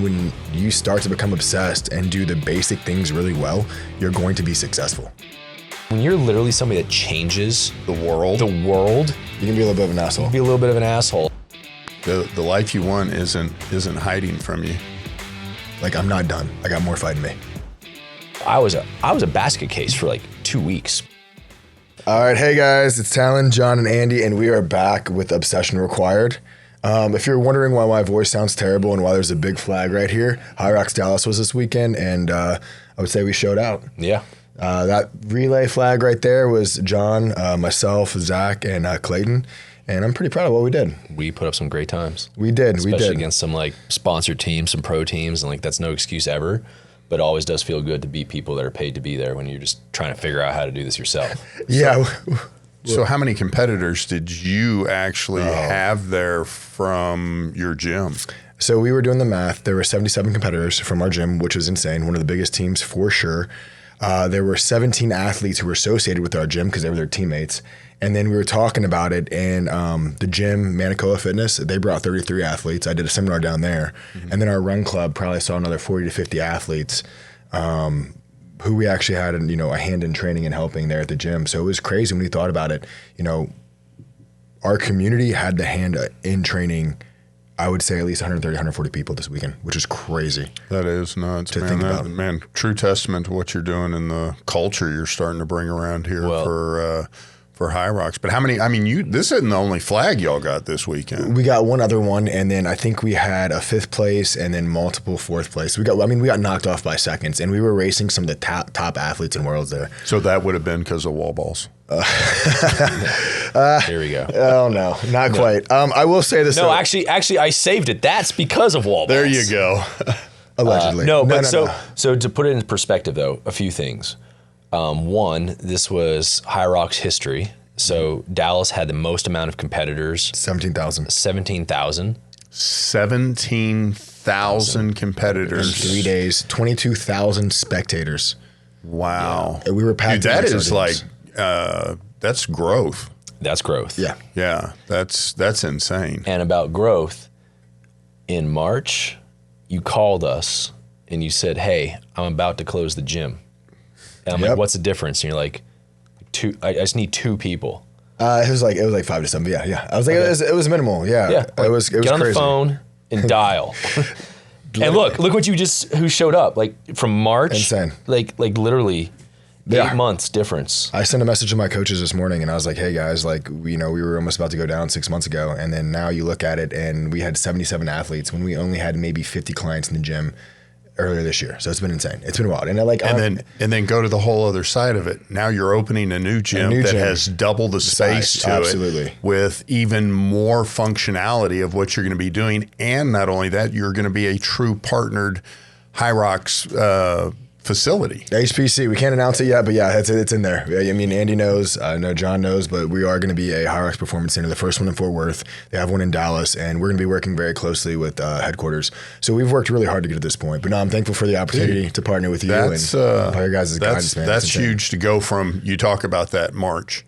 When you start to become obsessed and do the basic things really well, you're going to be successful. When you're literally somebody that changes The world. you can be a little bit of an asshole. be a little bit of an asshole. The life you want isn't hiding from you. Like, I'm not done. I got more fight in me. I was a basket case for like 2 weeks. All right, hey guys, it's Talon, John, and Andy, and we are back with Obsession Required. If you're wondering why my voice sounds terrible and why there's a big flag right here, Hyrox Dallas was this weekend, and I would say we showed out. Yeah. That relay flag right there was John, myself, Zach, and Clayton, and I'm pretty proud of what we did. We put up some great times. We did. Especially against some like sponsored teams, some pro teams, and like that's no excuse ever. But it always does feel good to beat people that are paid to be there when you're just trying to figure out how to do this yourself. Yeah. So how many competitors did you actually have there from your gym? So we were doing the math. There were 77 competitors from our gym, which was insane. One of the biggest teams for sure. There were 17 athletes who were associated with our gym because they were their teammates. And then we were talking about it, and the gym, Manicoa Fitness, they brought 33 athletes. I did a seminar down there. Mm-hmm. And then our run club probably saw another 40 to 50 athletes who we actually had a hand in training and helping there at the gym. So it was crazy when we thought about it. Our community had the hand in training, I would say at least 130, 140 people this weekend, which is crazy. That is nuts, to man. think about. Man, true testament to what you're doing and the culture you're starting to bring around here for Hyrox. But how many? I mean, this isn't the only flag y'all got this weekend. We got one other one, and then I think we had a 5th place, and then multiple 4th place. We got knocked off by seconds, and we were racing some of the top athletes in worlds there. So that would have been because of wall balls. Here we go. Oh no, not quite. I will say this. No, actually, I saved it. That's because of wall balls. There you go. Allegedly. No. So to put it in perspective, though, a few things. One, this was Hyrox history. So Dallas had the most amount of competitors. 17,000. 17,000. 17,000 competitors. In 3 days, 22,000 spectators. Wow. Yeah. We were packed. Dude, that is like, that's growth. That's growth. Yeah. Yeah, that's insane. And about growth, in March, you called us and you said, hey, I'm about to close the gym. And I'm like, what's the difference? And you're like, I just need 2 people. It was like 5 to 7. Yeah. I was like, it was minimal. Yeah. Yeah. It was get on crazy. the phone and dial. And look what who showed up. Like from March. Insane. Like literally 8 months difference. I sent a message to my coaches this morning and I was like, hey guys, like, we were almost about to go down 6 months ago. And then now you look at it and we had 77 athletes when we only had maybe 50 clients in the gym earlier this year. So it's been insane. It's been wild. And then go to the whole other side of it. Now you're opening a new gym that has double the space to absolutely. it with even more functionality of what you're going to be doing. And not only that, you're going to be a true partnered Hyrox facility. HPC, we can't announce it yet, but yeah, it's in there. I mean, Andy knows, I know John knows, but we are going to be a Hyrox Performance Center, the first one in Fort Worth. They have one in Dallas, and we're going to be working very closely with headquarters. So we've worked really hard to get to this point. But no, I'm thankful for the opportunity to partner with you and all your guys' guidance, man. That's huge to go from, you talk about that March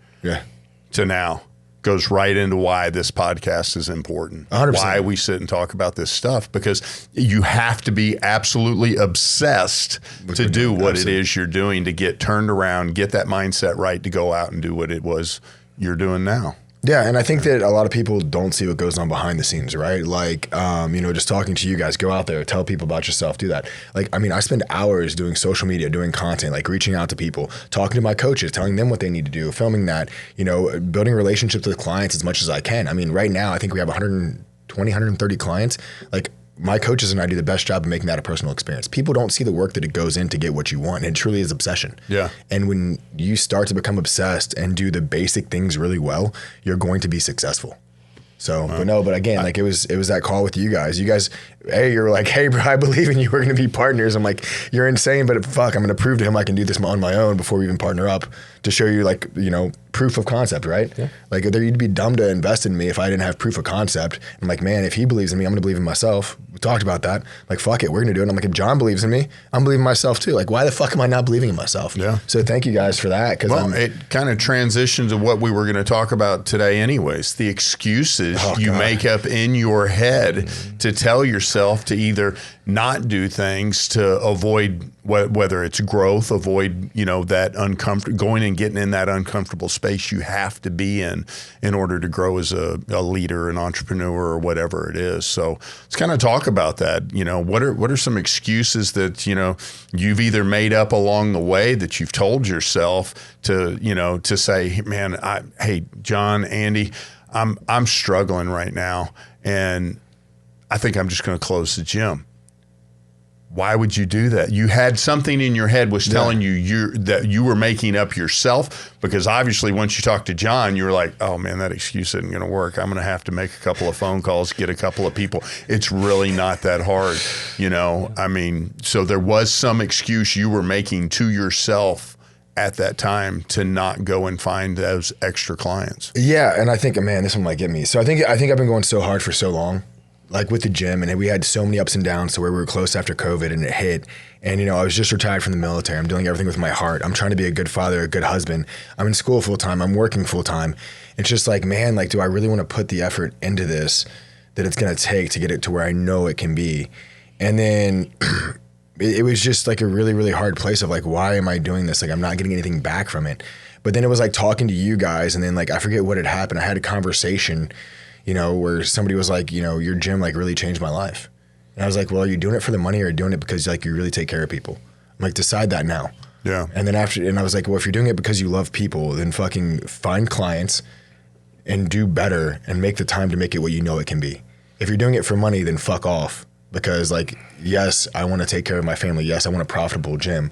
to now. Goes right into why this podcast is important. 100%. Why we sit and talk about this stuff, because you have to be absolutely obsessed to do what it is you're doing to get turned around, get that mindset right to go out and do what it was you're doing now. Yeah, and I think that a lot of people don't see what goes on behind the scenes, right? Like, just talking to you guys, go out there, tell people about yourself, do that. Like, I mean, I spend hours doing social media, doing content, like reaching out to people, talking to my coaches, telling them what they need to do, filming that, building relationships with clients as much as I can. I mean, right now, I think we have 120, 130 clients. Like, my coaches and I do the best job of making that a personal experience. People don't see the work that it goes in to get what you want. And it truly is obsession. Yeah. And when you start to become obsessed and do the basic things really well, you're going to be successful. So, but again, like it was that call with you guys. You guys, you're like, hey, bro, I believe in you. We're going to be partners. I'm like, you're insane, but fuck, I'm going to prove to him I can do this on my own before we even partner up to show you, like, proof of concept, right? Yeah. Like you'd be dumb to invest in me if I didn't have proof of concept. I'm like, man, if he believes in me, I'm going to believe in myself. We talked about that. Like, fuck it, we're going to do it. And I'm like, if John believes in me, I'm believing in myself too. Like, why the fuck am I not believing in myself? Yeah. So thank you guys for that. Well, it kind of transitions to what we were going to talk about today anyways. The excuses you make up in your head to tell yourself to either not do things to avoid whether it's growth, avoid, that uncomfortable, going and getting in that uncomfortable space you have to be in order to grow as a leader, an entrepreneur, or whatever it is. So let's kind of talk about that. What are some excuses that, you've either made up along the way that you've told yourself to say, man, hey, John, Andy, I'm struggling right now, and I think I'm just going to close the gym. Why would you do that? You had something in your head was telling you that you were making up yourself, because obviously once you talked to John, you were like, oh man, that excuse isn't going to work. I'm going to have to make a couple of phone calls, get a couple of people. It's really not that hard, I mean, so there was some excuse you were making to yourself at that time to not go and find those extra clients. Yeah, and I think, man, this one might get me. So I think I've been going so hard for so long, like with the gym, and we had so many ups and downs to where we were close after COVID and it hit. And, I was just retired from the military. I'm doing everything with my heart. I'm trying to be a good father, a good husband. I'm in school full time. I'm working full time. It's just like, man, like, do I really want to put the effort into this that it's going to take to get it to where I know it can be? And then it was just like a really, really hard place of like, why am I doing this? Like, I'm not getting anything back from it. But then it was like talking to you guys, and then like, I forget what had happened. I had a conversation, where somebody was like, your gym like really changed my life. And I was like, well, are you doing it for the money, or are you doing it because like you really take care of people? I'm like, decide that now. Yeah. And then and I was like, well, if you're doing it because you love people, then fucking find clients and do better and make the time to make it what you know it can be. If you're doing it for money, then fuck off. Because like, yes, I want to take care of my family. Yes, I want a profitable gym.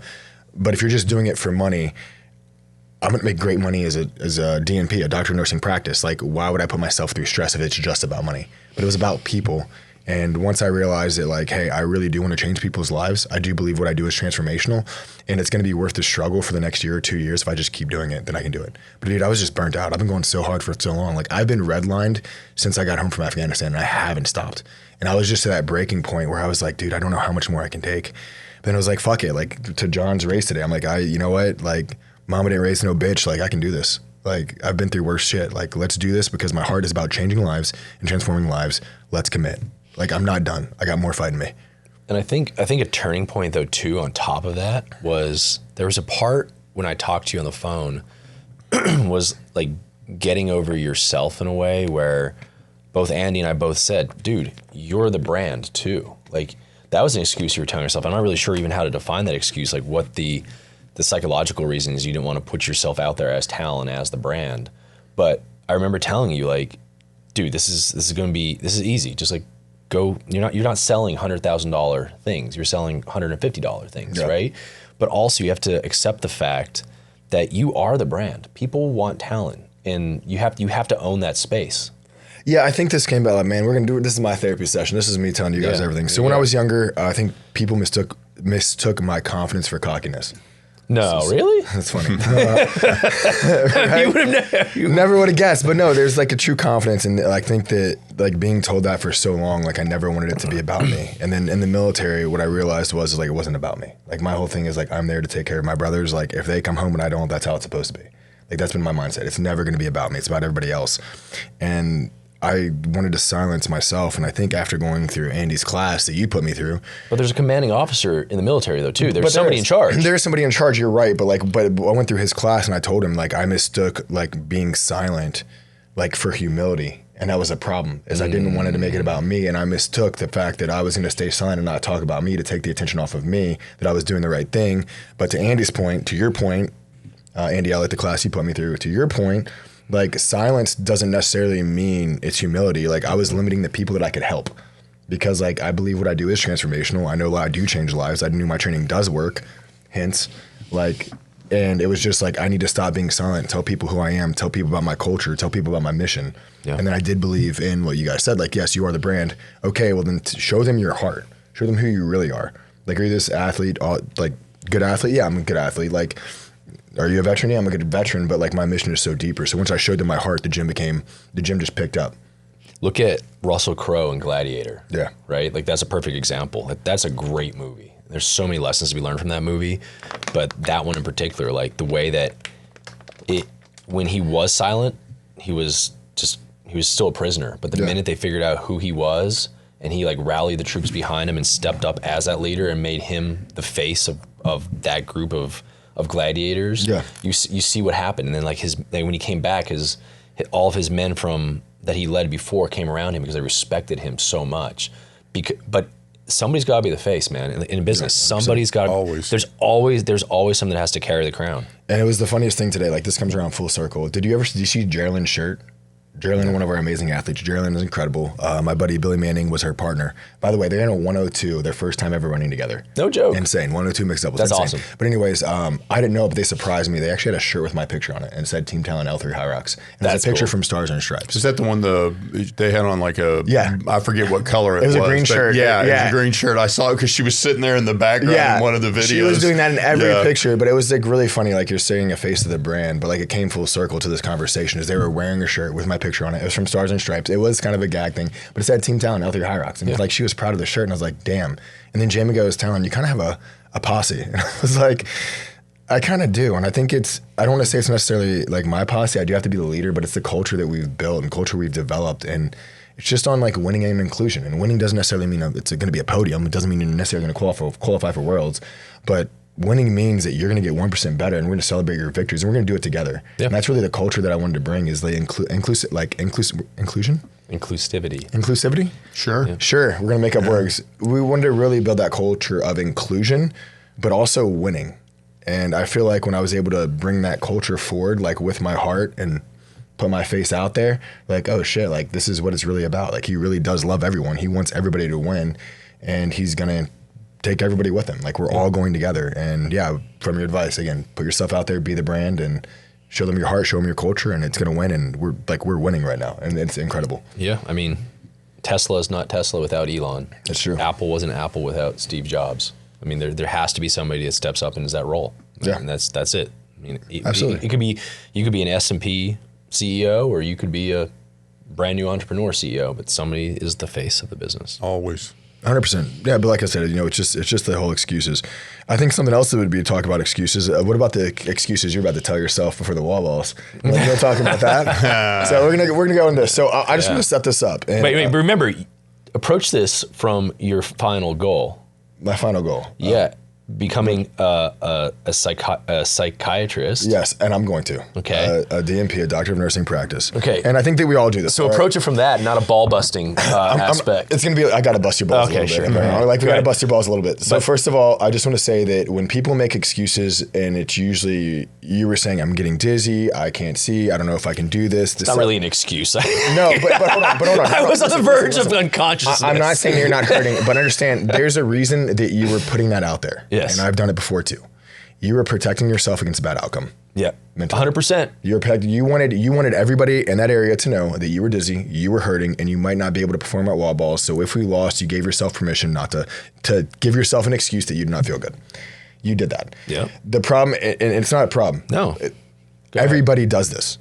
But if you're just doing it for money, I'm going to make great money as a DNP, a doctor of nursing practice. Like, why would I put myself through stress if it's just about money? But it was about people. And once I realized that, like, hey, I really do want to change people's lives. I do believe what I do is transformational, and it's going to be worth the struggle for the next year or 2 years. If I just keep doing it, then I can do it. But dude, I was just burnt out. I've been going so hard for so long. Like, I've been redlined since I got home from Afghanistan, and I haven't stopped. And I was just at that breaking point where I was like, dude, I don't know how much more I can take. But then I was like, fuck it. Like, to John's race today, I'm like, you know what? Like, mama didn't raise no bitch. Like, I can do this. Like, I've been through worse shit. Like, let's do this because my heart is about changing lives and transforming lives. Let's commit. Like, I'm not done. I got more fight in me. And I think a turning point though too on top of that was there was a part when I talked to you on the phone was like getting over yourself in a way where both Andy and I both said, dude, you're the brand too. Like, that was an excuse you were telling yourself. I'm not really sure even how to define that excuse, like what the psychological reasons you didn't want to put yourself out there as Talon, as the brand. But I remember telling you, like, dude, this is easy. Just like go, you're not selling $100,000 things. You're selling $150 things, yeah. Right? But also you have to accept the fact that you are the brand. People want Talon, and you have to own that space. Yeah, I think this came about like, man, we're gonna do it. This is my therapy session. This is me telling you guys everything. So when I was younger, I think people mistook my confidence for cockiness. No, really? That's funny. Right? You never would have guessed, but no, there's like a true confidence, and I think that like being told that for so long, like I never wanted it to be about me. And then in the military, what I realized was like it wasn't about me. Like my whole thing is like I'm there to take care of my brothers. Like if they come home and I don't, that's how it's supposed to be. Like that's been my mindset. It's never going to be about me. It's about everybody else. And I wanted to silence myself, and I think after going through Andy's class that you put me through. But there's a commanding officer in the military though too. There's somebody in charge. There's somebody in charge. You're right, but I went through his class and I told him like I mistook like being silent, like for humility, and that was a problem. Is I didn't want it to make it about me, and I mistook the fact that I was going to stay silent and not talk about me to take the attention off of me. That I was doing the right thing. But to Andy's point, to your point, Andy, I like the class you put me through. To your point. Like silence doesn't necessarily mean it's humility. Like I was limiting the people that I could help because like I believe what I do is transformational. I know I do change lives. I knew my training does work, hence like, and it was just like, I need to stop being silent, tell people who I am, tell people about my culture, tell people about my mission. Yeah. And then I did believe in what you guys said, like, yes, you are the brand. Okay, well then show them your heart, show them who you really are. Like, are you this athlete, like good athlete? Yeah, I'm a good athlete. Like, are you a veteran? Yeah, I'm a good veteran, but like my mission is so deeper. So once I showed them my heart, the gym just picked up. Look at Russell Crowe in Gladiator. Yeah. Right? Like that's a perfect example. Like, that's a great movie. There's so many lessons to be learned from that movie, but that one in particular, like the way that when he was silent, he was still a prisoner. But the minute they figured out who he was, and he like rallied the troops behind him and stepped up as that leader and made him the face of that group of gladiators, you see what happened. And then like when he came back, all of his men that he led before came around him because they respected him so much. But somebody's got to be the face, man. In business, somebody's got to. Always. There's always something that has to carry the crown. And it was the funniest thing today. Like this comes around full circle. Did you see Geralyn's shirt? Geralyn, one of our amazing athletes. Geralyn is incredible. My buddy Billy Manning was her partner. By the way, they ran a 102, their first time ever running together. No joke. Insane. 102 mixed doubles. That's insane. awesome. But anyways, I didn't know, but they surprised me. They actually had a shirt with my picture on it and it said Team Talon L3 Hyrox. And That's it's a picture cool. from Stars and Stripes. Is that the one they had on like a, I forget what color it was. It was a green shirt. Yeah, it was a green shirt. I saw it because she was sitting there in the background in one of the videos. She was doing that in every picture, but it was like really funny. Like you're seeing a face of the brand, but like it came full circle to this conversation as they were wearing a shirt with my picture on it. It was from Stars and Stripes. It was kind of a gag thing, but it said Team Talon L3 Hyrox. And like she was proud of the shirt, and I was like, damn. And then Jamie goes, Talon, you kind of have a posse. And I was like, I kind of do. And I think I don't want to say it's necessarily like my posse. I do have to be the leader, but it's the culture that we've built and culture we've developed. And it's just on like winning and inclusion. And winning doesn't necessarily mean it's going to be a podium. It doesn't mean you're necessarily going to qualify for worlds, but winning means that you're going to get 1% better, and we're going to celebrate your victories, and we're going to do it together. Yeah. And that's really the culture that I wanted to bring is the inclusion. Inclusivity. Inclusivity? Sure. Yeah. Sure. We're going to make up words. We wanted to really build that culture of inclusion, but also winning. And I feel like when I was able to bring that culture forward, like with my heart and put my face out there, like, oh shit, like this is what it's really about. Like he really does love everyone. He wants everybody to win, and he's going to take everybody with him. Like we're all going together. And yeah, from your advice, again, put yourself out there, be the brand, and show them your heart, show them your culture, and it's going to win. And we're winning right now, and it's incredible. Yeah, I mean, Tesla is not Tesla without Elon. That's true. Apple wasn't Apple without Steve Jobs. I mean, there has to be somebody that steps up and does that role. Yeah, and that's it. I mean, absolutely. You could be an S&P CEO, or you could be a brand new entrepreneur CEO, but somebody is the face of the business. Always. 100%. Yeah, but like I said, it's just the whole excuses. I think something else that would be to talk about excuses. What about the excuses you're about to tell yourself before the wall balls? We're going to talk about that. So we're gonna go into. So I just want to set this up. And, wait, remember, approach this from your final goal. My final goal. Yeah. Becoming a psychiatrist. Yes, and I'm going to. Okay. A DNP, a doctor of nursing practice. Okay. And I think that we all do this. So approach it from that, not a ball busting aspect. It's going to be, I got to bust your balls a little bit. Sure. Like we got to bust your balls a little bit. So first of all, I just want to say that when people make excuses, and it's usually, you were saying, I'm getting dizzy, I can't see, I don't know if I can do this. It's not really an excuse. No, but hold on. I was on the verge of unconsciousness. I'm not saying you're not hurting, but understand there's a reason that you were putting that out there. Yes. And I've done it before too. You were protecting yourself against a bad outcome. Yeah. Mentally. 100%. You wanted everybody in that area to know that you were dizzy, you were hurting, and you might not be able to perform at wall balls. So if we lost, you gave yourself permission not to give yourself an excuse that you did not feel good. You did that. Yeah. The problem, and it's not a problem. No. Everybody does this.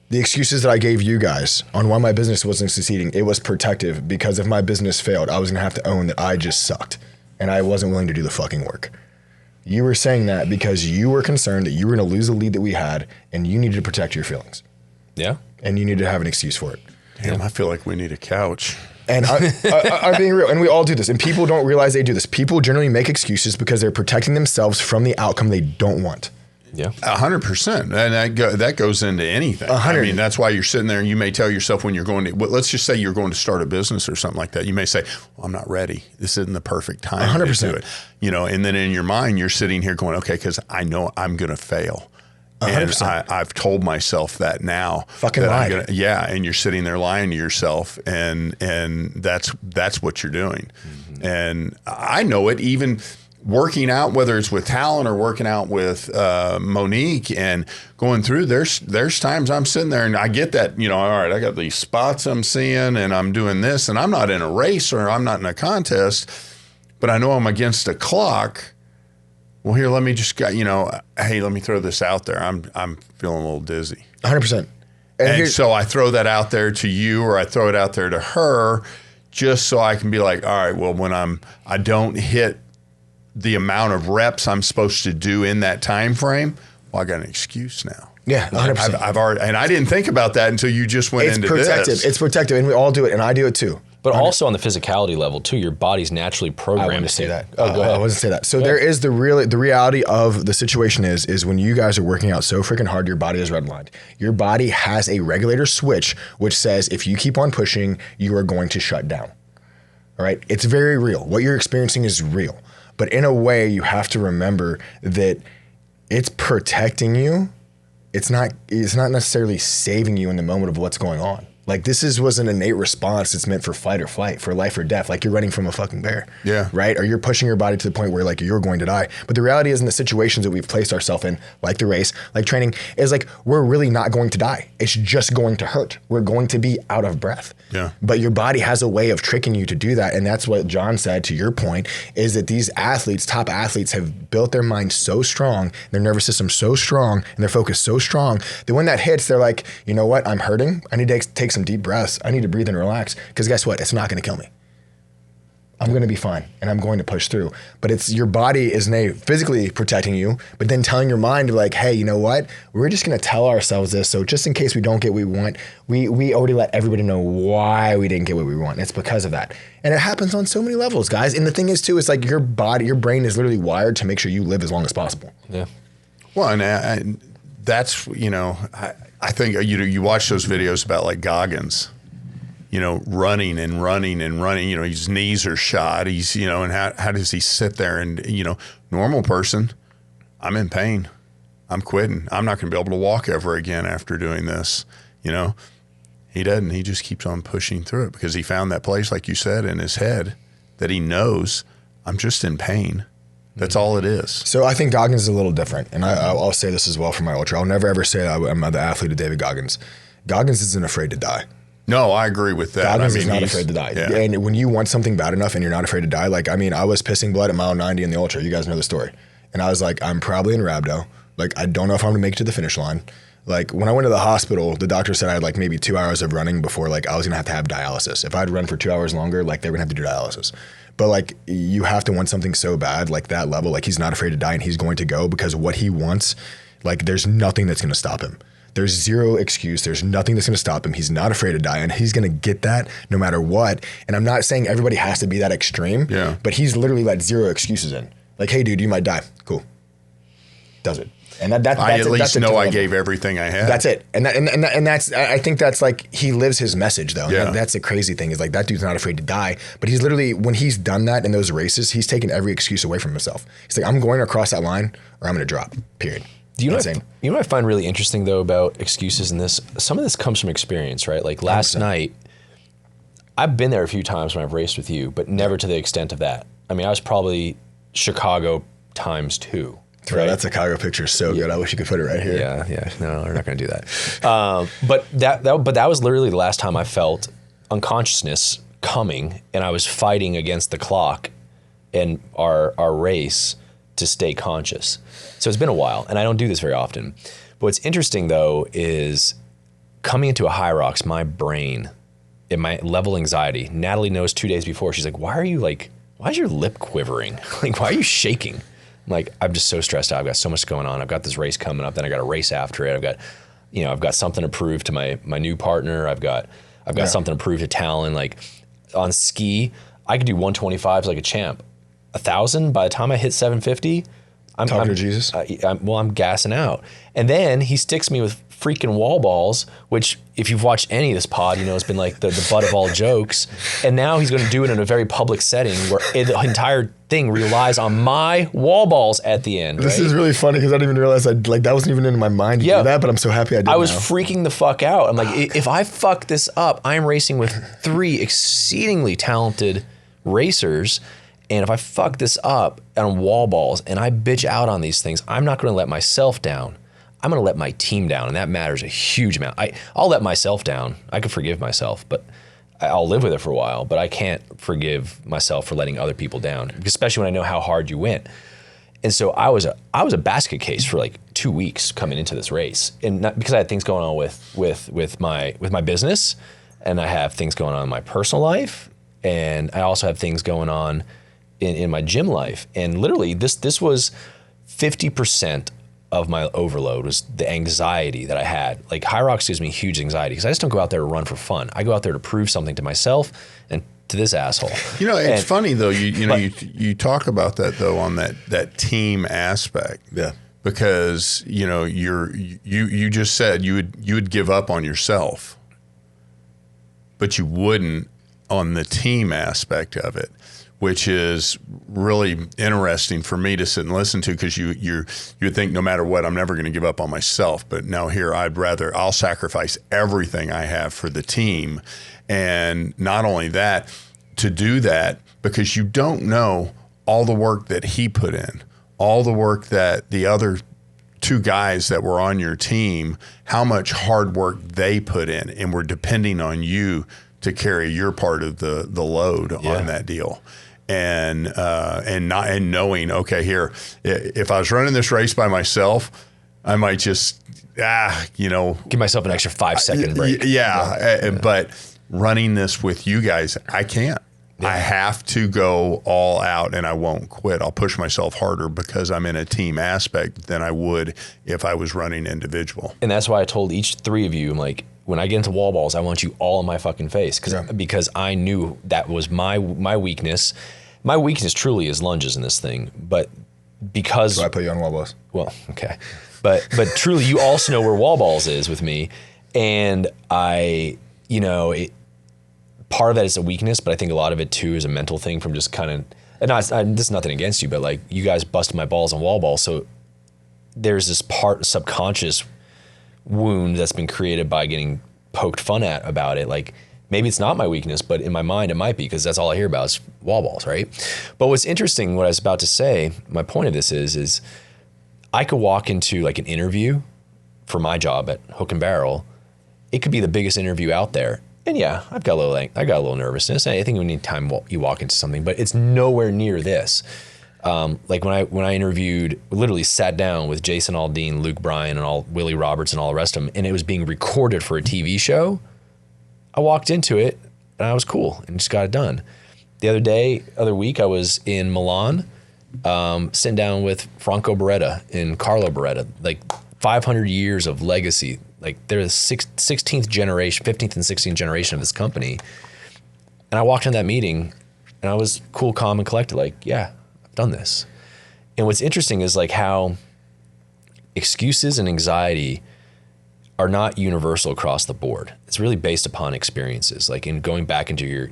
The excuses that I gave you guys on why my business wasn't succeeding, it was protective, because if my business failed, I was gonna have to own that I just sucked and I wasn't willing to do the fucking work. You were saying that because you were concerned that you were going to lose the lead that we had, and you needed to protect your feelings. Yeah. And you needed to have an excuse for it. Damn, I feel like we need a couch. And I'm being real, and we all do this, and people don't realize they do this. People generally make excuses because they're protecting themselves from the outcome they don't want. Yeah. 100%. And that goes into anything. 100. I mean, that's why you're sitting there and you may tell yourself when you're going to, let's just say you're going to start a business or something like that. You may say, well, I'm not ready. This isn't the perfect time 100%. to do it. And then in your mind, you're sitting here going, okay, because I know I'm going to fail. 100%. And I've told myself that now. Fucking lied. And you're sitting there lying to yourself, and that's what you're doing. Mm-hmm. And I know it even working out, whether it's with Talon or working out with Monique and going through, there's times I'm sitting there and I get that, all right, I got these spots I'm seeing and I'm doing this, and I'm not in a race or I'm not in a contest, but I know I'm against a clock well, here, let me just, hey, let me throw this out there. I'm feeling a little dizzy. 100%. And so I throw that out there to you, or I throw it out there to her, just so I can be like, all right, well, when I don't hit the amount of reps I'm supposed to do in that time frame, well, I got an excuse now. Yeah, 100%. I've already, and I didn't think about that until you just went into this. It's protective, and we all do it, and I do it too. But also on the physicality level too, your body's naturally programmed. I want to say that. Oh, go ahead. I wasn't say that. So there is the reality of the situation is when you guys are working out so freaking hard, your body is redlined. Your body has a regulator switch which says if you keep on pushing, you are going to shut down. All right, it's very real. What you're experiencing is real, but in a way, you have to remember that it's protecting you. It's not necessarily saving you in the moment of what's going on. Like was an innate response. It's meant for fight or flight, for life or death. Like you're running from a fucking bear. Yeah. Right? Or you're pushing your body to the point where like you're going to die. But the reality is in the situations that we've placed ourselves in, like the race, like training, is like we're really not going to die. It's just going to hurt. We're going to be out of breath. Yeah. But your body has a way of tricking you to do that. And that's what John said, to your point, is that these athletes, top athletes, have built their mind so strong, their nervous system so strong, and their focus so strong that when that hits, they're like, you know what? I'm hurting. I need to take some deep breaths. I need to breathe and relax, because guess what? It's not going to kill me. I'm going to be fine, and I'm going to push through. But it's your body is physically protecting you, but then telling your mind like, hey, you know what? We're just going to tell ourselves this. So just in case we don't get what we want, we already let everybody know why we didn't get what we want. And it's because of that. And it happens on so many levels, guys. And the thing is too, it's like your brain is literally wired to make sure you live as long as possible. Yeah. Well, and that's, I think, you watch those videos about like Goggins, running and running and running, his knees are shot. He's, and how does he sit there and, normal person, I'm in pain. I'm quitting. I'm not going to be able to walk ever again after doing this. He doesn't. He just keeps on pushing through it because he found that place, like you said, in his head that he knows I'm just in pain. That's all it is. So I think Goggins is a little different. And I'll say this as well for my ultra. I'll never ever say I'm the athlete of David Goggins. Goggins isn't afraid to die. No, I agree with that. Goggins is not afraid to die. Yeah. And when you want something bad enough and you're not afraid to die, like, I was pissing blood at mile 90 in the ultra. You guys know the story. And I was like, I'm probably in rhabdo. Like, I don't know if I'm gonna make it to the finish line. Like, when I went to the hospital, the doctor said I had like maybe 2 hours of running before like I was gonna have to have dialysis. If I'd run for 2 hours longer, like they were gonna have to do dialysis. But like, you have to want something so bad, like that level, like he's not afraid to die and he's going to go because what he wants, like there's nothing that's gonna stop him. There's zero excuse. There's nothing that's going to stop him. He's not afraid to die, and he's going to get that no matter what. And I'm not saying everybody has to be that extreme, but he's literally let zero excuses in. Like, hey, dude, you might die. Cool. Does it. And that's I at least know I level. gave everything I had. That's it. And that's, I think that's like, he lives his message though. Yeah. And that's the crazy thing is like, that dude's not afraid to die, but he's literally, when he's done that in those races, he's taken every excuse away from himself. He's like, I'm going across that line or I'm going to drop, period. Do you know what I find really interesting though about excuses in this? Some of this comes from experience, right? Like last 100%. Night, I've been there a few times when I've raced with you, but never to the extent of that. I mean, I was probably Chicago times 2. Bro, that Chicago picture is so good. I wish you could put it right here. Yeah. No, we're not going to do that. But that was literally the last time I felt unconsciousness coming, and I was fighting against the clock in our race to stay conscious. So it's been a while, and I don't do this very often. But what's interesting, though, is coming into a Hyrox, my brain, in my level anxiety, Natalie knows 2 days before, she's like, why is your lip quivering? Like, why are you shaking? I'm like, I'm just so stressed out. I've got so much going on. I've got this race coming up, then I got a race after it. I've got something to prove to my new partner. I've got something to prove to Talon. Like, on ski, I could do 125s like a champ. 1,000, by the time I hit 750, I'm talking to Jesus. I'm gassing out. And then he sticks me with freaking wall balls, which if you've watched any of this pod, it's been like the butt of all jokes. And now he's going to do it in a very public setting where the entire thing relies on my wall balls at the end. This right? is really funny because I didn't even realize that wasn't even in my mind to do that, but I'm so happy I did. I was freaking the fuck out. I'm like, if I fuck this up, I'm racing with 3 exceedingly talented racers. And if I fuck this up on wall balls and I bitch out on these things, I'm not going to let myself down. I'm going to let my team down, and that matters a huge amount. I'll let myself down. I can forgive myself, but I'll live with it for a while. But I can't forgive myself for letting other people down, especially when I know how hard you went. And so I was a basket case for like 2 weeks coming into this race, and not because I had things going on with my business, and I have things going on in my personal life, and I also have things going on in my gym life. And literally this was 50% of my overload was the anxiety that I had. Like Hyrox gives me huge anxiety because I just don't go out there to run for fun. I go out there to prove something to myself and to this asshole. You know, it's funny though. You talk about that though on that team aspect. Yeah. Because you just said you would give up on yourself, but you wouldn't on the team aspect of it, which is really interesting for me to sit and listen to, because you would think no matter what, I'm never going to give up on myself. But now here, I'll sacrifice everything I have for the team. And not only that, to do that, because you don't know all the work that he put in, all the work that the other two guys that were on your team, how much hard work they put in, and we're depending on you to carry your part of the load on that deal. And knowing, okay, here, if I was running this race by myself, I might just give myself an extra 5-second break. But running this with you guys, I can't. Yeah. I have to go all out, and I won't quit. I'll push myself harder because I'm in a team aspect than I would if I was running individual. And that's why I told each three of you, I'm like, when I get into wall balls, I want you all in my fucking face, because I knew that was my weakness. My weakness truly is lunges in this thing, but because so I put you on wall balls. Well, okay, but truly, you also know where wall balls is with me, and part of that is a weakness, but I think a lot of it too is a mental thing from just kind of. And this is nothing against you, but like you guys busted my balls on wall balls, so there's this subconscious wound that's been created by getting poked fun at about it. Like maybe it's not my weakness, but in my mind it might be, because that's all I hear about is wall balls, right? But what's interesting, what I was about to say, my point of this is I could walk into like an interview for my job at Hook and Barrel. It could be the biggest interview out there. And yeah, I got a little nervousness. I think any time you walk into something, but it's nowhere near this. Like when I interviewed, literally sat down with Jason Aldean, Luke Bryan, and Willie Roberts and all the rest of them, and it was being recorded for a TV show. I walked into it and I was cool and just got it done. The other week, I was in Milan, sitting down with Franco Beretta and Carlo Beretta, like 500 years of legacy. Like they're the 16th generation, 15th and 16th generation of this company. And I walked into that meeting and I was cool, calm, and collected, like, yeah, I've done this. And what's interesting is like how excuses and anxiety are not universal across the board. It's really based upon experiences. Like in going back into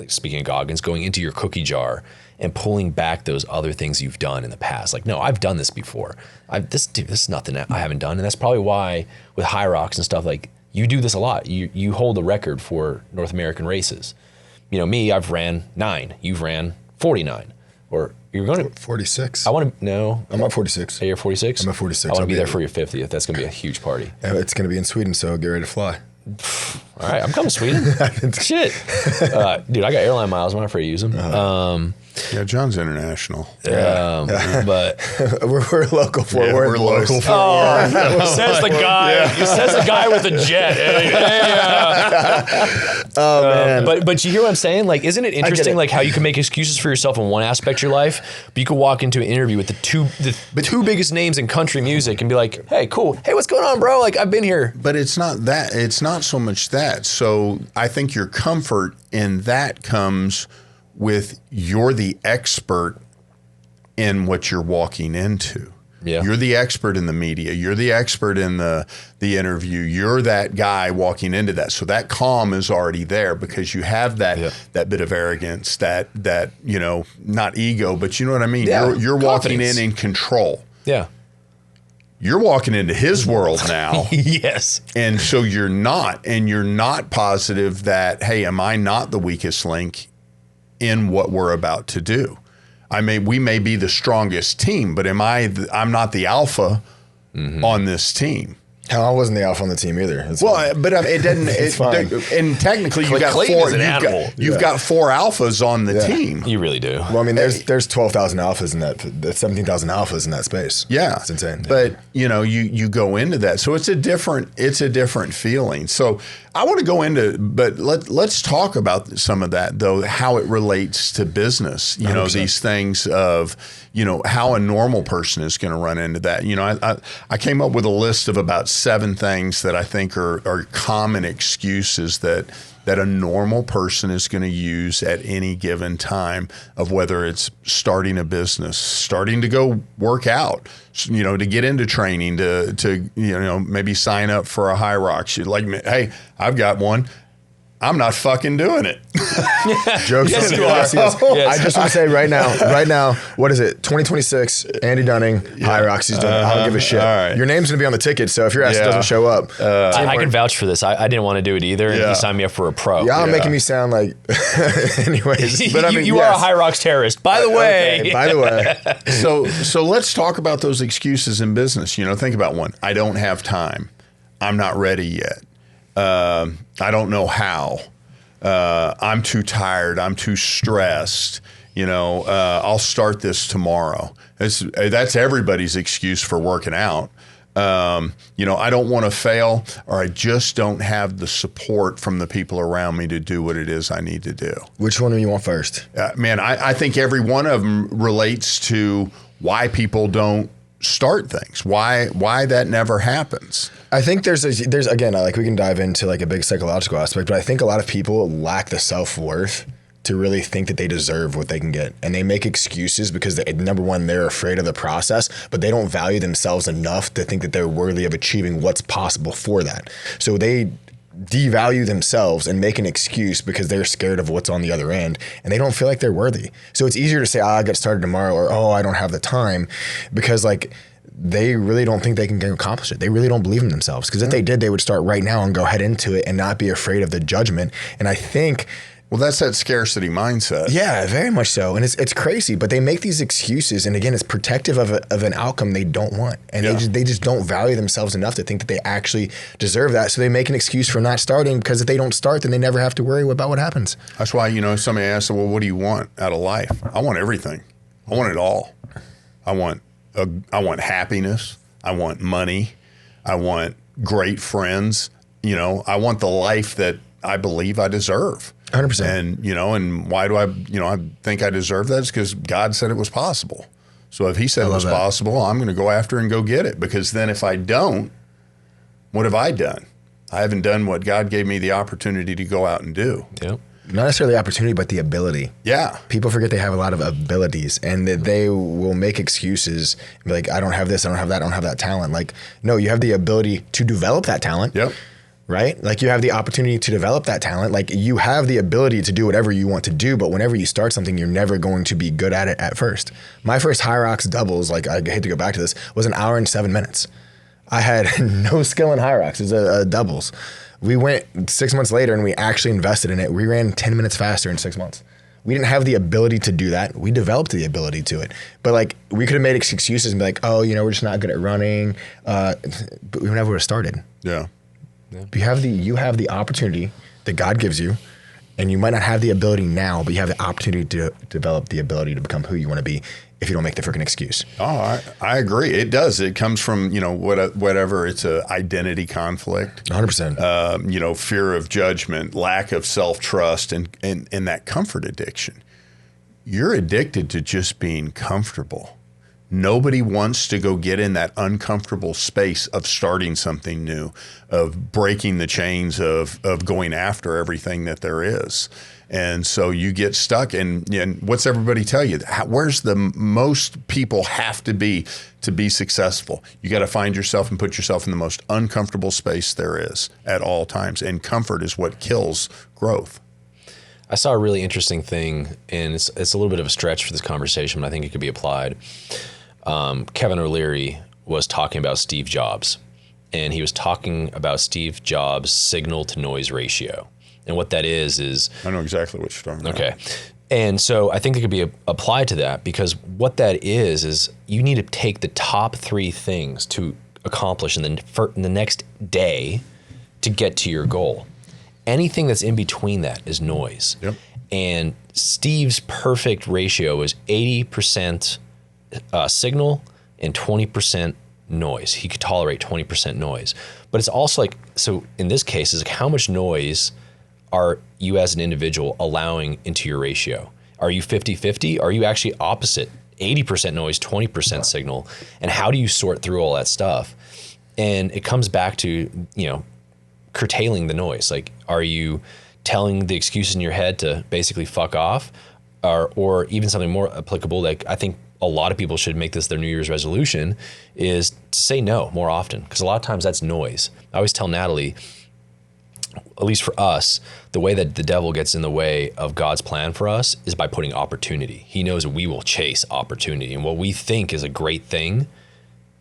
speaking of Goggins, going into your cookie jar and pulling back those other things you've done in the past. Like, no, I've done this before. This is nothing I haven't done. And that's probably why with Hyrox and stuff, like you do this a lot. You hold the record for North American races. You know, me, I've ran 9. You've ran 49. Or you're going to 46. I'm at 46. You're 46? I'm at 46. I want to be there for your 50th. That's going to be a huge party. It's going to be in Sweden, so get ready to fly. All right, I'm coming to Sweden. Shit. Dude, I got airline miles. I'm not afraid to use them. Yeah, John's international. But we're local for it. We're local for it. Says the guy. Says the guy with the jet. Man. But you hear what I'm saying? Like, isn't it interesting, like how you can make excuses for yourself in one aspect of your life, but you could walk into an interview with the two biggest names in country music and be like, hey, cool. Hey, what's going on, bro? Like, I've been here. But it's not that. It's not so much that. So I think your comfort in that comes with you're the expert in what you're walking into. Yeah. You're the expert in the media. You're the expert in the interview. You're that guy walking into that. So that calm is already there because you have that bit of arrogance, that not ego, but you know what I mean? Yeah. You're walking in control. Yeah. You're walking into his world now. Yes. And so you're not positive that, hey, am I not the weakest link in what we're about to do? We may be the strongest team, but I'm not the alpha on this team. Hell, I wasn't the alpha on the team either. It's Well, fine. but it doesn't. fine. And technically, you got Clayton four. is an animal. You've got 4 alphas on the Yeah. team. You really do. Well, I mean, there's 12,000 alphas in that, 17,000 alphas in that space. Yeah, It's insane. But you go into that, so it's a different feeling. So I want to go into, but let's talk about some of that though, how it relates to business. 100%. These things of how a normal person is going to run into that. I came up with a list of about 7 things that I think are common excuses that a normal person is going to use at any given time, of whether it's starting a business, starting to go work out, to get into training, to maybe sign up for a Hyrox. Like, hey, I've got one. I'm not fucking doing it. Jokes Yes, on you the are. yes. Yes. I just want to say right now, what is it? 2026, Andy Dunning, Hyrox, he's doing it. I don't give a shit. All right. Your name's going to be on the ticket, so if your ass Yeah. doesn't show up. I can vouch for this. I didn't want to do it either, and Yeah. he signed me up for a pro. Y'all making me sound like, anyways. But I mean, you are a Hyrox terrorist, by the way. Okay, by the way. So let's talk about those excuses in business. Think about one. I don't have time. I'm not ready yet. I don't know how. I'm too tired. I'm too stressed. I'll start this tomorrow. That's everybody's excuse for working out. I don't want to fail, or I just don't have the support from the people around me to do what it is I need to do. Which one do you want first? Man, I think every one of them relates to why people don't start things, why that never happens. I think there's again, like we can dive into like a big psychological aspect, but I think a lot of people lack the self-worth to really think that they deserve what they can get. And they make excuses because number one, they're afraid of the process, but they don't value themselves enough to think that they're worthy of achieving what's possible for that. So they devalue themselves and make an excuse because they're scared of what's on the other end, and they don't feel like they're worthy. So it's easier to say, I get started tomorrow, or, I don't have the time, because like they really don't think they can accomplish it. They really don't believe in themselves, because if they did, they would start right now and go head into it and not be afraid of the judgment. And I think, well, that's that scarcity mindset. yeah, very much so. And it's crazy, but they make these excuses. And again, it's protective of an outcome they don't want. And they just don't value themselves enough to think that they actually deserve that. So they make an excuse for not starting, because if they don't start, then they never have to worry about what happens. That's why, somebody asks, well, what do you want out of life? I want everything. I want it all. I want happiness. I want money. I want great friends. I want the life that I believe I deserve. 100%. And, and why do I think I deserve that? It's because God said it was possible. So if he said it was possible, I'm going to go after and go get it, because then if I don't, what have I done? I haven't done what God gave me the opportunity to go out and do. Yep. Not necessarily the opportunity, but the ability. Yeah. People forget they have a lot of abilities, and that they will make excuses and be like, I don't have this, I don't have that, I don't have that talent. Like, no, you have the ability to develop that talent. Yep. Right? Like, you have the opportunity to develop that talent. Like, you have the ability to do whatever you want to do, but whenever you start something, you're never going to be good at it at first. My first Hyrox doubles, like, I hate to go back to this, was an hour and 7 minutes. I had no skill in Hyrox. It was a doubles. We went 6 months later and we actually invested in it. We ran 10 minutes faster in 6 months. We didn't have the ability to do that. We developed the ability to it. But like, we could have made excuses and be like, oh, we're just not good at running. But we never would have started. Yeah. You have the opportunity that God gives you, and you might not have the ability now, but you have the opportunity to develop the ability to become who you want to be if you don't make the freaking excuse. Oh, I agree. It does. It comes from, whatever. It's a identity conflict. 100%. Fear of judgment, lack of self-trust, and that comfort addiction. You're addicted to just being comfortable. Nobody wants to go get in that uncomfortable space of starting something new, of breaking the chains of going after everything that there is. And so you get stuck. And what's everybody tell you? Where's the most people have to be successful? You got to find yourself and put yourself in the most uncomfortable space there is at all times. And comfort is what kills growth. I saw a really interesting thing, and it's a little bit of a stretch for this conversation, but I think it could be applied. Kevin O'Leary was talking about Steve Jobs, and he was talking about Steve Jobs' signal to noise ratio. And what that is I know exactly what you're talking about. Okay. And so I think it could be applied to that, because what that is you need to take the top 3 things to accomplish in the next day to get to your goal. Anything that's in between that is noise. Yep. And Steve's perfect ratio is 80% signal and 20% noise. He could tolerate 20% noise. But it's also like, so in this case, is like how much noise are you as an individual allowing into your ratio? Are you 50-50? Are you actually opposite? 80% noise, 20% signal. And how do you sort through all that stuff? And it comes back to, curtailing the noise. Like, are you telling the excuses in your head to basically fuck off? Or even something more applicable, like I think a lot of people should make this their New Year's resolution, is to say no more often. Because a lot of times that's noise. I always tell Natalie, at least for us, the way that the devil gets in the way of God's plan for us is by putting opportunity. He knows we will chase opportunity. And what we think is a great thing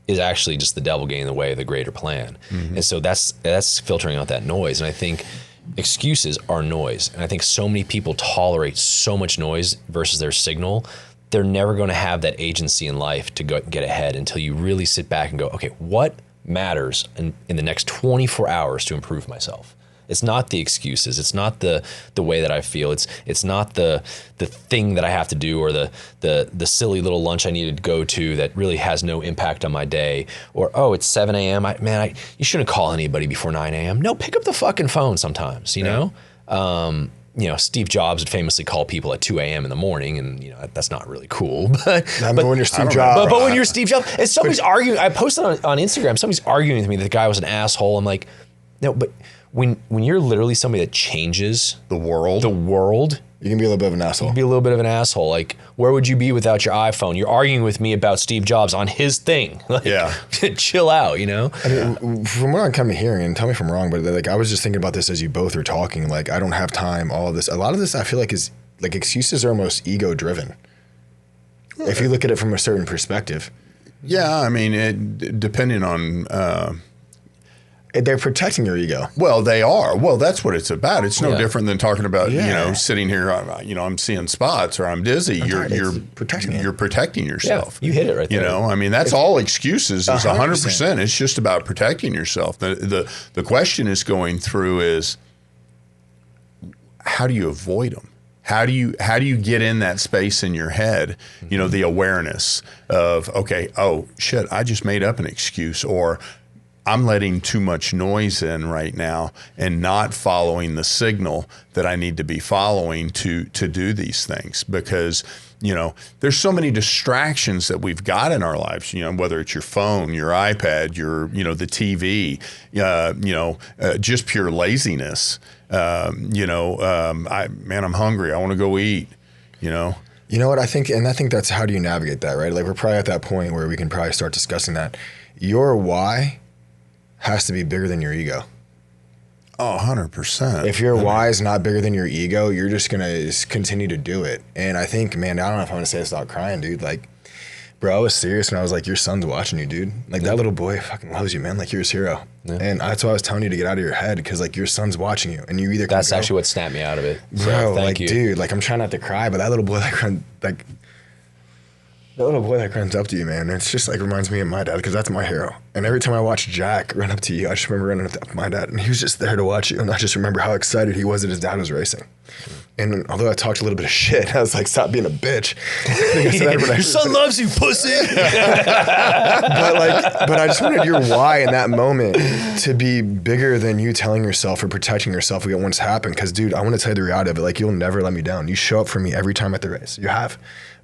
is actually just the devil getting in the way of the greater plan. And so that's filtering out that noise. And I think excuses are noise. And I think so many people tolerate so much noise versus their signal. They're never going to have that agency in life to get ahead until you really sit back and go, okay, what matters in the next 24 hours to improve myself? It's not the excuses. It's not the way that I feel. It's not the thing that I have to do, or the silly little lunch I need to go to that really has no impact on my day. Or, oh, it's 7 a.m. You shouldn't call anybody before 9 a.m. No, pick up the fucking phone sometimes, you know? Steve Jobs would famously call people at 2 a.m. in the morning, and that's not really cool. But when you're Steve Jobs. But when you're Steve Jobs, and somebody's arguing. I posted on Instagram. Somebody's arguing with me that the guy was an asshole. I'm like, no, but when you're literally somebody that changes the world, you can be a little bit of an asshole. You can be a little bit of an asshole. Like, where would you be without your iPhone? You're arguing with me about Steve Jobs on his thing. Like, chill out, I mean, from what I'm kind of hearing, and tell me if I'm wrong, but like, I was just thinking about this as you both were talking. Like, I don't have time, all of this. A lot of this I feel like is, like, excuses are almost ego-driven. If you look at it from a certain perspective. Yeah, I mean, depending on... they're protecting your ego. Well, they are. Well, that's what it's about. It's no different than talking about, sitting here, I'm seeing spots or I'm dizzy. You're protecting You're protecting yourself. Yeah, you hit it right there. I mean, that's all excuses is 100%. It's just about protecting yourself. The question is going through is, how do you avoid them? How do you get in that space in your head? The awareness of, okay, oh shit, I just made up an excuse, or I'm letting too much noise in right now and not following the signal that I need to be following to do these things, because there's so many distractions that we've got in our lives, whether it's your phone, your iPad, your the TV, just pure laziness. I'm hungry, I want to go eat, You know what I think, and I think that's how do you navigate that, right? Like, we're probably at that point where we can probably start discussing that. Your why has to be bigger than your ego. Oh, 100%. If your why is not bigger than your ego, you're just going to continue to do it. And I think, man, I don't know if I'm going to say this without crying, dude. Like, bro, I was serious when I was like, your son's watching you, dude. Like, that little boy fucking loves you, man. Like, you're his hero. Yeah. And that's why I was telling you to get out of your head, because, like, your son's watching you. And you either That's actually what snapped me out of it. So, bro, thank you. Dude, like, I'm trying not to cry, but that little boy, the little boy that runs up to you, man, it's just like reminds me of my dad, because that's my hero. And every time I watch Jack run up to you, I just remember running up to my dad, and he was just there to watch you. And I just remember how excited he was that his dad was racing. And although I talked a little bit of shit, I was like, stop being a bitch. Your son loves you, pussy. but I just wanted your why in that moment to be bigger than you telling yourself or protecting yourself what once happened. Because, dude, I want to tell you the reality of it. Like, you'll never let me down. You show up for me every time at the race. You have.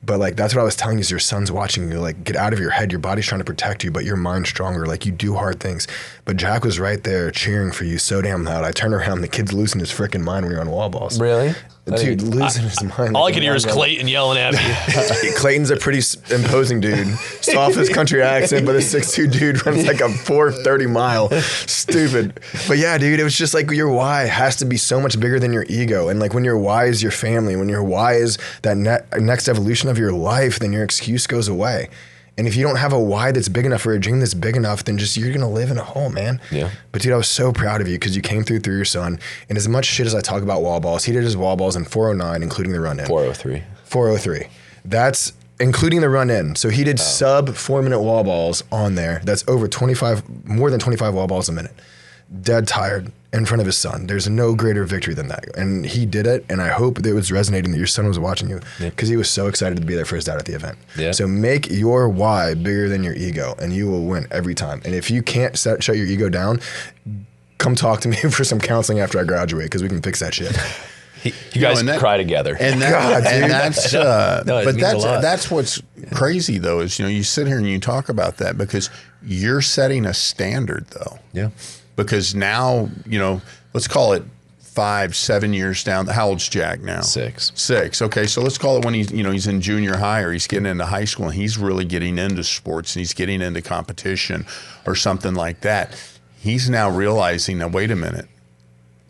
But, like, that's what I was telling you, is your son's watching you. Like, get out of your head. Your body's trying to protect you, but your mind's stronger. Like, you do hard things. But Jack was right there cheering for you so damn loud. I turned around, the kid's losing his freaking mind when you're on wall balls. Really? Dude, losing his mind. All I could hear is Clayton yelling at me. Clayton's a pretty imposing dude. Soft his country accent, but a 6'2" dude runs like a 4:30 mile. Stupid. But yeah, dude, it was just like your why has to be so much bigger than your ego. And like when your why is your family, when your why is that next evolution of your life, then your excuse goes away. And if you don't have a why that's big enough or a dream that's big enough, then just you're going to live in a hole, man. Yeah. But dude, I was so proud of you because you came through your son. And as much shit as I talk about wall balls, he did his wall balls in 409, including the run in. 403. 403. including the run in. So he did sub 4-minute wall balls on there. That's over more than 25 wall balls a minute. Dead tired in front of his son. There's no greater victory than that. And he did it. And I hope that it was resonating that your son was watching you because he was so excited to be there for his dad at the event. Yeah. So make your why bigger than your ego and you will win every time. And if you can't shut your ego down, come talk to me for some counseling after I graduate because we can fix that shit. You guys cry together. And that's that's what's crazy though is, you sit here and you talk about that because you're setting a standard though. Yeah. Because now, let's call it 5-7 years down. How old's Jack now? 6. Okay. So let's call it when he's in junior high or he's getting into high school and he's really getting into sports and he's getting into competition or something like that. He's now realizing, now wait a minute,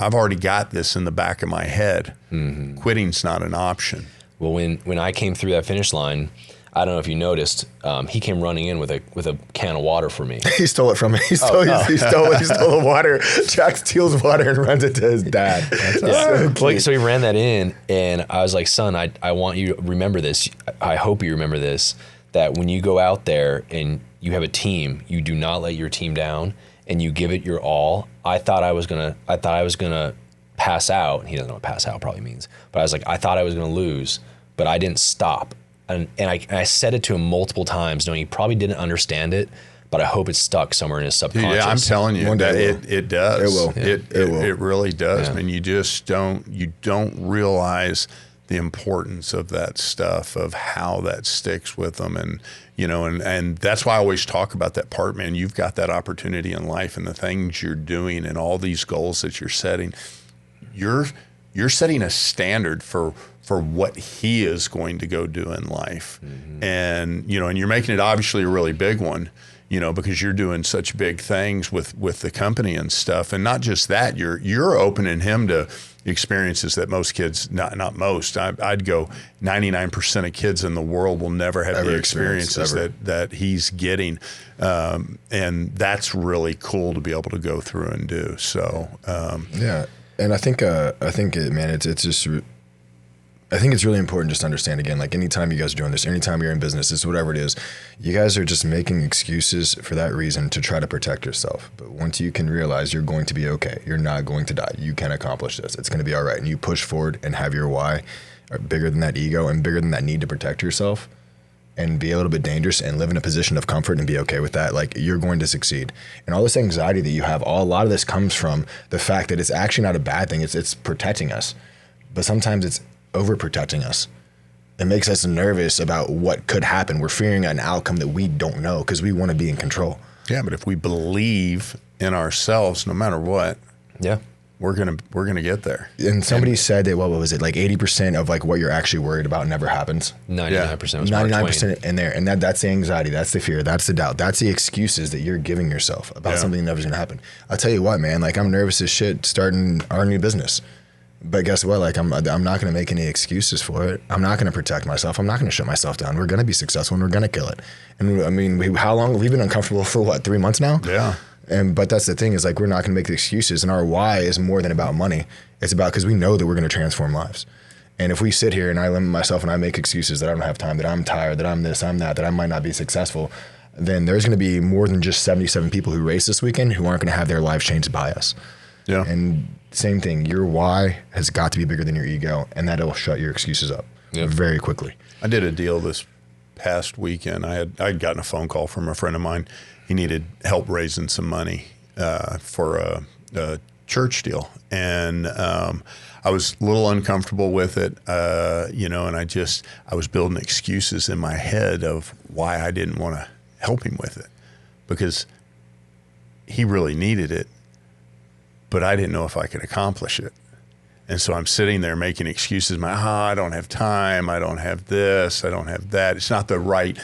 I've already got this in the back of my head. Mm-hmm. Quitting's not an option. Well, when I came through that finish line, I don't know if you noticed, he came running in with a can of water for me. He stole it from me. He stole the water. Jack steals water and runs it to his dad. So he ran that in, and I was like, son, I want you to remember this. I hope you remember this, that when you go out there and you have a team, you do not let your team down, and you give it your all. I thought I was gonna pass out. He doesn't know what pass out probably means, but I was like, I thought I was gonna lose, but I didn't stop. And I said it to him multiple times, knowing he probably didn't understand it, but I hope it stuck somewhere in his subconscious. Yeah, I'm telling you that it does. It will. It will. It really does. Yeah. I mean, you just don't realize the importance of that stuff, of how that sticks with them, and and that's why I always talk about that part, man. You've got that opportunity in life, and the things you're doing, and all these goals that you're setting. You're setting a standard for what he is going to go do in life. Mm-hmm. And you're making it obviously a really big one, because you're doing such big things with the company and stuff. And not just that, you're opening him to experiences that most kids, not most, I'd go 99% of kids in the world will never have the experiences that he's getting. And that's really cool to be able to go through and do. So, yeah. And I think it's just, I think it's really important just to understand, again, like anytime you guys are doing this, anytime you're in business, whatever it is, you guys are just making excuses for that reason to try to protect yourself. But once you can realize you're going to be okay, you're not going to die, you can accomplish this, it's going to be all right, and you push forward and have your why bigger than that ego and bigger than that need to protect yourself and be a little bit dangerous and live in a position of comfort and be okay with that, like you're going to succeed. And all this anxiety that you have, a lot of this comes from the fact that it's actually not a bad thing, it's protecting us. But sometimes it's overprotecting us. It makes us nervous about what could happen. We're fearing an outcome that we don't know because we want to be in control. Yeah, but if we believe in ourselves, no matter what, we're gonna get there. And somebody said that, what was it, like 80% of like what you're actually worried about never happens. 99% was 99% in there, and that's the anxiety, that's the fear, that's the doubt, that's the excuses that you're giving yourself about something that never's gonna happen. I'll tell you what, man, like I'm nervous as shit starting our new business. But guess what? Like I'm not going to make any excuses for it. I'm not going to protect myself. I'm not going to shut myself down. We're going to be successful and we're going to kill it. And I mean, how long? We've been uncomfortable for what, 3 months now? Yeah. But that's the thing is like we're not going to make the excuses. And our why is more than about money. It's about because we know that we're going to transform lives. And if we sit here and I limit myself and I make excuses that I don't have time, that I'm tired, that I'm this, I'm that I might not be successful, then there's going to be more than just 77 people who race this weekend who aren't going to have their lives changed by us. Yeah. And same thing, your why has got to be bigger than your ego, and that'll shut your excuses up very quickly. I did a deal this past weekend. I'd gotten a phone call from a friend of mine. He needed help raising some money for a church deal, and I was a little uncomfortable with it, and I was building excuses in my head of why I didn't want to help him with it, because he really needed it. But I didn't know if I could accomplish it. And so I'm sitting there making excuses. I don't have time. I don't have this. I don't have that. It's not the right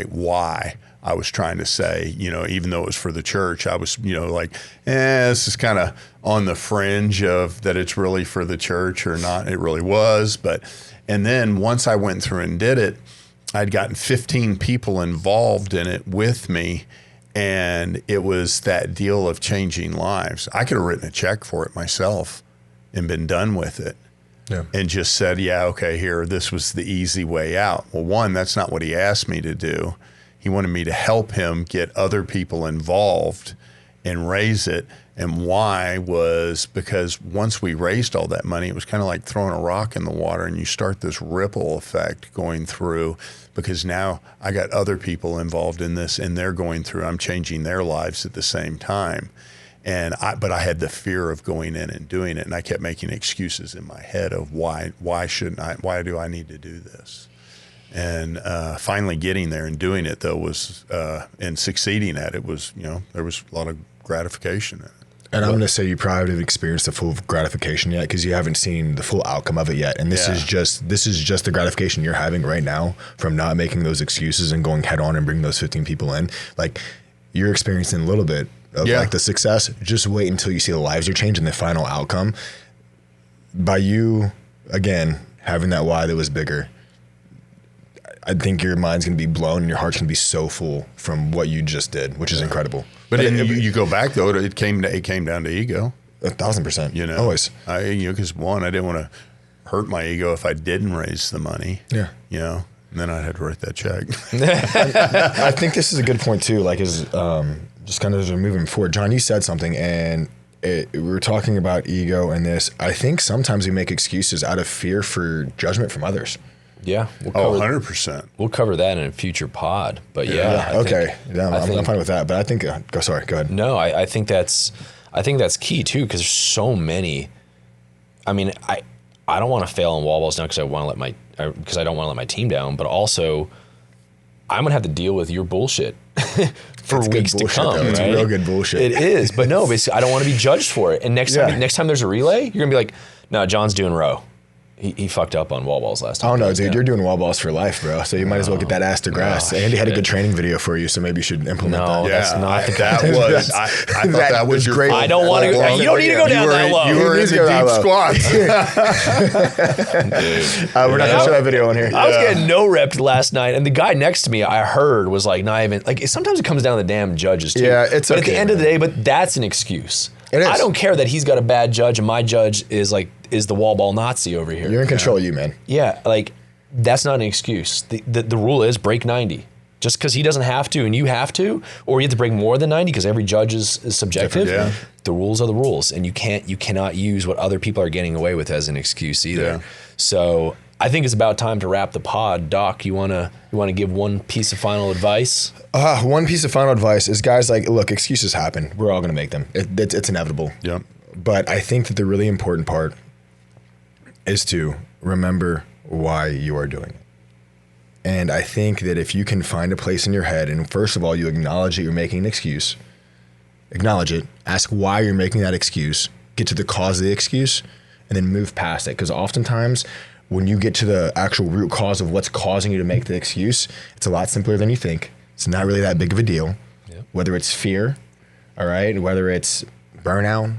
why I was trying to say, even though it was for the church, I was, this is kind of on the fringe of that it's really for the church or not. It really was. And then once I went through and did it, I'd gotten 15 people involved in it with me. And it was that deal of changing lives. I could have written a check for it myself and been done with it. and just said, yeah, okay, here, this was the easy way out. Well, one, that's not what he asked me to do. He wanted me to help him get other people involved and raise it. And why was because once we raised all that money, it was kind of like throwing a rock in the water, and you start this ripple effect going through, because now I got other people involved in this and they're going through, I'm changing their lives at the same time. But I had the fear of going in and doing it, and I kept making excuses in my head of why do I need to do this? And finally getting there and doing it though was, and succeeding at it was, there was a lot of gratification in it. And I'm going to say you probably haven't experienced the full gratification yet because you haven't seen the full outcome of it yet. And this is just the gratification you're having right now from not making those excuses and going head on and bringing those 15 people in. Like, you're experiencing a little bit of like the success. Just wait until you see the lives are changed and the final outcome. By you, again, having that why that was bigger, I think your mind's going to be blown and your heart's going to be so full from what you just did, which is incredible. But you go back though, it came down to ego. 1,000%. Always. Because one, I didn't want to hurt my ego if I didn't raise the money. Yeah. And then I'd have to write that check. I think this is a good point too. Like, is just kind of as we're moving forward. John, you said something, and we were talking about ego and this. I think sometimes we make excuses out of fear for judgment from others. Yeah. 100%. We'll cover that in a future pod. But I'm fine with that. But I think, go ahead. No, I think that's key too, because there's so many. I mean, I don't want to fail on wall balls now because I don't want to let my team down, but also I'm going to have to deal with your bullshit for weeks to come. Though. It's real good bullshit. It is. But no, basically, I don't want to be judged for it. And next time there's a relay, you're going to be like, no, John's doing row. He fucked up on wall balls last time. Oh no, dude, you're doing wall balls for life, bro. So you might as well get that ass to grass. Andy had a good training video for you, so maybe you should implement that. No, that's not the that was. I thought that was your great. I don't want to go. You don't need to go down that low. You were in the deep squats. We're not gonna show that video on here. I was getting no repped last night, and the guy next to me, I heard, was like, not even like. Sometimes it comes down to the damn judges too. Yeah, it's but okay, at the end of the day, but that's an excuse. It is. I don't care that he's got a bad judge and my judge is the wall ball Nazi over here. You're in control, you man. Yeah, like that's not an excuse. The rule is break 90. Just because he doesn't have to and you have to, or you have to break more than 90 because every judge is subjective. Yeah. The rules are the rules, and you cannot use what other people are getting away with as an excuse either. Yeah. So I think it's about time to wrap the pod. Doc, you wanna give one piece of final advice? One piece of final advice is, guys, like, look, excuses happen. We're all gonna make them. It's inevitable. Yep. But I think that the really important part is to remember why you are doing it. And I think that if you can find a place in your head, and first of all, you acknowledge that you're making an excuse, acknowledge it, ask why you're making that excuse, get to the cause of the excuse, and then move past it. Because oftentimes, when you get to the actual root cause of what's causing you to make the excuse, it's a lot simpler than you think. It's not really that big of a deal. Yep. Whether it's fear, all right, whether it's burnout,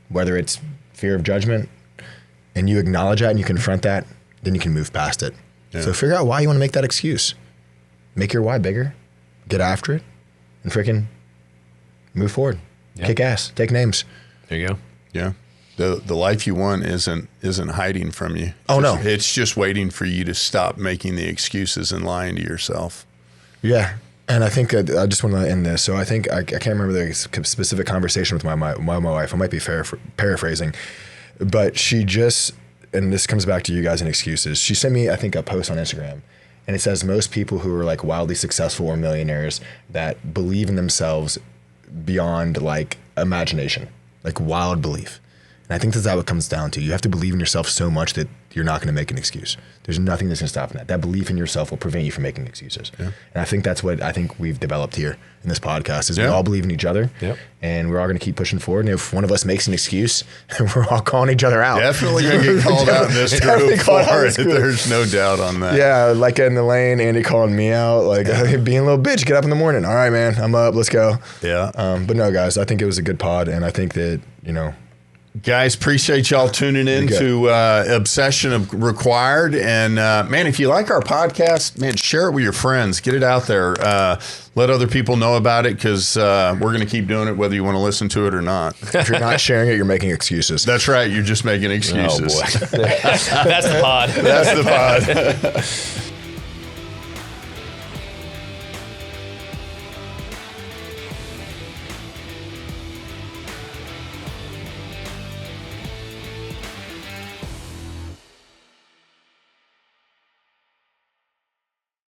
whether it's fear of judgment, and you acknowledge that and you confront that, then you can move past it. Yeah. So figure out why you want to make that excuse. Make your why bigger, get after it, and freaking move forward. Yeah. Kick ass, take names. There you go. Yeah. The life you want isn't hiding from you. No. It's just waiting for you to stop making the excuses and lying to yourself. Yeah. And I think I just want to end this. So I think I can't remember the specific conversation with my wife. I might be paraphrasing, but she just, and this comes back to you guys and excuses. She sent me, I think, a post on Instagram, and it says most people who are like wildly successful or millionaires that believe in themselves beyond like imagination, like wild belief. And I think that's what it comes down to. You have to believe in yourself so much that you're not going to make an excuse. There's nothing that's going to stop that. That belief in yourself will prevent you from making excuses. Yeah. And I think that's what I think we've developed here in this podcast is we all believe in each other, and we're all going to keep pushing forward. And if one of us makes an excuse, we're all calling each other out. Definitely going to get called out in this group for it. There's no doubt on that. Yeah, like in the lane, Andy calling me out, like being a little bitch, get up in the morning. All right, man, I'm up, let's go. Yeah. But no, guys, I think it was a good pod, and I think that, Guys, appreciate y'all tuning in to Obsession of Required. And man, if you like our podcast, man, share it with your friends. Get it out there. Let other people know about it, because we're going to keep doing it whether you want to listen to it or not. If you're not sharing it, you're making excuses. That's right. You're just making excuses. Oh, boy. That's the pod. That's the pod.